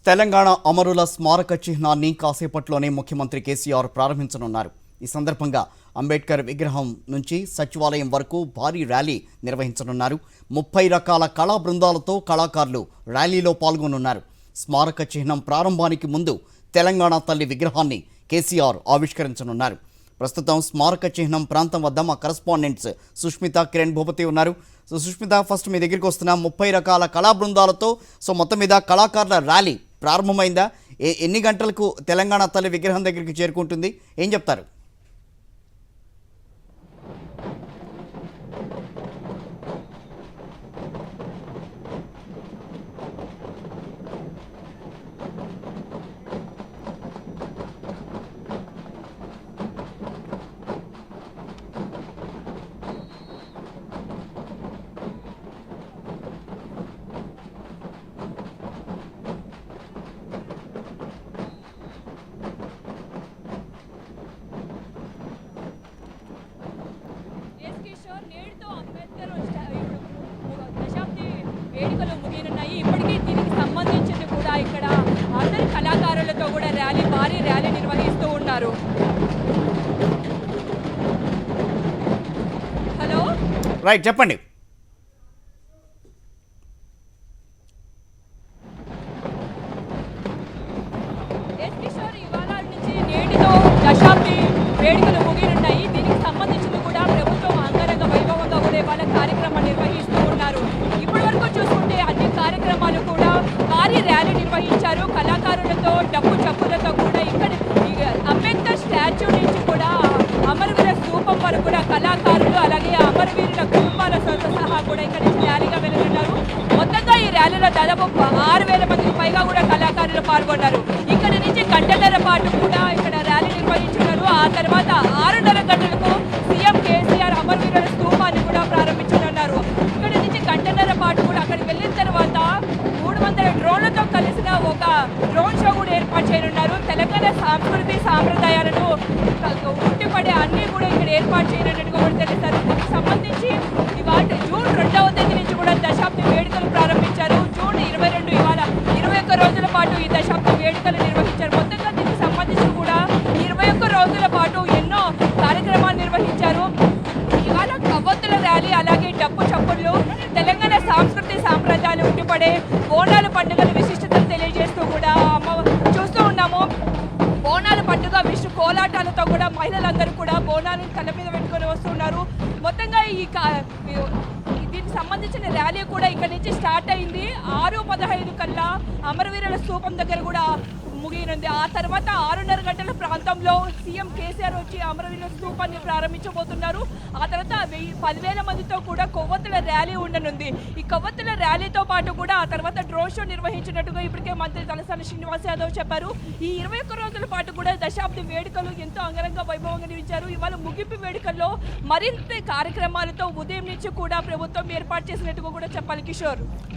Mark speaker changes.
Speaker 1: తెలంగాణ అమరుల స్మారక చిహ్నాన్ని కాసేపట్లోనే ముఖ్యమంత్రి కేసీఆర్ ప్రారంభించనున్నారు. ఈ సందర్భంగా అంబేద్కర్ విగ్రహం నుంచి సచివాలయం వరకు భారీ ర్యాలీ నిర్వహించనున్నారు. 30 రకాల కళా బృందాలతో కళాకారులు ర్యాలీలో పాల్గొనున్నారు. స్మారక చిహ్నం ప్రారంభానికి ముందు తెలంగాణ తల్లి విగ్రహాన్ని కేసీఆర్ ఆవిష్కరించనున్నారు. ప్రస్తుతం స్మారక చిహ్నం ప్రాంతం వద్ద మా కరెస్పాండెంట్స్ సుష్మిత, కిరణ్ భూపతి ఉన్నారు. సో సుష్మిత, ఫస్ట్ మీ దగ్గరికి వస్తున్న 30 రకాల కళా బృందాలతో మొత్తం మీద కళాకారుల ర్యాలీ ప్రారంభమైందా? ఎన్ని గంటలకు తెలంగాణ తల్లి విగ్రహం దగ్గరికి చేరుకుంటుంది? ఏం చెప్తారు?
Speaker 2: నేడుతో అంబేద్కర్ దశాబ్ది వేడుకలు ముగియనున్నాయి. ఇప్పటికీ దీనికి సంబంధించింది కూడా ఇక్కడ అందరి కళాకారులతో కూడా భారీ ర్యాలీ నిర్వహిస్తూ ఉన్నారు. హలో,
Speaker 1: రైట్, చెప్పండి.
Speaker 2: కిషోర్, ఇవాళ నుంచి నేటితో దశాబ్ది వేడుకలు ముగియనున్నాయి. దీనికి సంబంధించింది కూడా ప్రభుత్వం అంగరంగ వైభవంగా కూడా ఇవాళ కార్యక్రమం నిర్వహిస్తూ ఉన్నారు. ఇప్పటి వరకు చూసుకుంటే అన్ని కార్యక్రమాలు కూడా భారీ ర్యాలీ నిర్వహించారు. కళాకారులతో, డప్పు చప్పులతో కూడా ఇక్కడ అంబేద్కర్ స్టాచ్యూ నుంచి కూడా అమరవీర స్తూపం వరకు కూడా కళాకారులు, అలాగే అమరవీరుల కుటుంబాలతో సహా కూడా ఇక్కడ నుంచి ర్యాలీగా వెళ్తున్నారు. మొత్తంగా ఈ ర్యాలీలో దాదాపు 6,000 మందికి పైగా కూడా కళాకారులు పాల్గొన్నారు. ఇక్కడ నుంచి గంటన్నర పాటు కూడా ఇక్కడ ర్యాలీ నిర్వహించున్నారు. ఆ తర్వాత 6:30 గంటలకు సీఎం కేసీఆర్ అమరవీరుల స్తూపాన్ని కూడా ప్రారంభించనున్నారు. ఇక్కడ నుంచి గంటన్నర పాటు కూడా అక్కడికి వెళ్ళిన తర్వాత 300 డ్రోన్లతో కలిసిన ఒక డ్రోన్ షో కూడా ఏర్పాటు చేయనున్నారు. తెలంగాణ సంస్కృతి సాంప్రదాయాలను ఉట్టిపడే అన్ని కూడా ఇక్కడ ఏర్పాటు చేయనున్నట్టుగా కూడా తెలుస్తారు. దీనికి సంబంధించి ఇవాళ జూన్ 2వ తేదీ నుంచి కూడా దశాబ్ది వేడుకలు ప్రారంభించారు. జూన్ 22 ఇవాళ 21 రోజుల పాటు ఈ దశాబ్ది వేడుకలు నిర్వహించారు. మొత్తంగా దీనికి సంబంధించి కూడా 21 రోజుల పాటు ఎన్నో కార్యక్రమాలు నిర్వహించారు. ఇవాళ కవ్వొత్తుల ర్యాలీ, అలాగే డప్పు చప్పుళ్ళు, తెలంగాణ సంస్కృతి సాంప్రదాయాలు ఉట్టిపడే బోనాల పండుగల విశిష్టతను తెలియజేస్తూ కూడా చూస్తూ ఉన్నాము. బోనాల పండుగ విష్ణు కోలాటాలతో కూడా మహిళలందరూ కూడా బోనాలను తల మీద పెట్టుకొని వస్తున్నారు. మొత్తంగా దీనికి సంబంధించిన ర్యాలీ కూడా ఇక్కడ నుంచి స్టార్ట్ అయింది. 6:15 కల్లా అమరవీరుల స్తూపం దగ్గర కూడా ముగియనుంది. ఆ తర్వాత 6:30 గంటల ప్రాంతంలో సీఎం కేసీఆర్ వచ్చి అమరవీరుల స్తూపాన్ని ప్రారంభించబోతున్నారు. ఆ తర్వాత 10,000 మందితో కూడా కొవ్వొత్తుల ర్యాలీ ఉండనుంది. ఈ కొవ్వొత్తుల ర్యాలీతో పాటు కూడా ఆ తర్వాత డ్రోన్ షో నిర్వహించినట్టుగా ఇప్పటికే మంత్రి తలసాని శ్రీనివాస్ యాదవ్ చెప్పారు. ఈ 21 రోజుల పాటు కూడా దశాబ్ది వేడుకలు ఎంతో అంగరంగ వైభవంగా నిర్వహించారు. ఇవాళ ముగింపు వేడుకల్లో మరింత కార్యక్రమాలతో ఉదయం నుంచి కూడా ప్రభుత్వం ఏర్పాటు చేసినట్టుగా కూడా చెప్పాలి కిషోర్.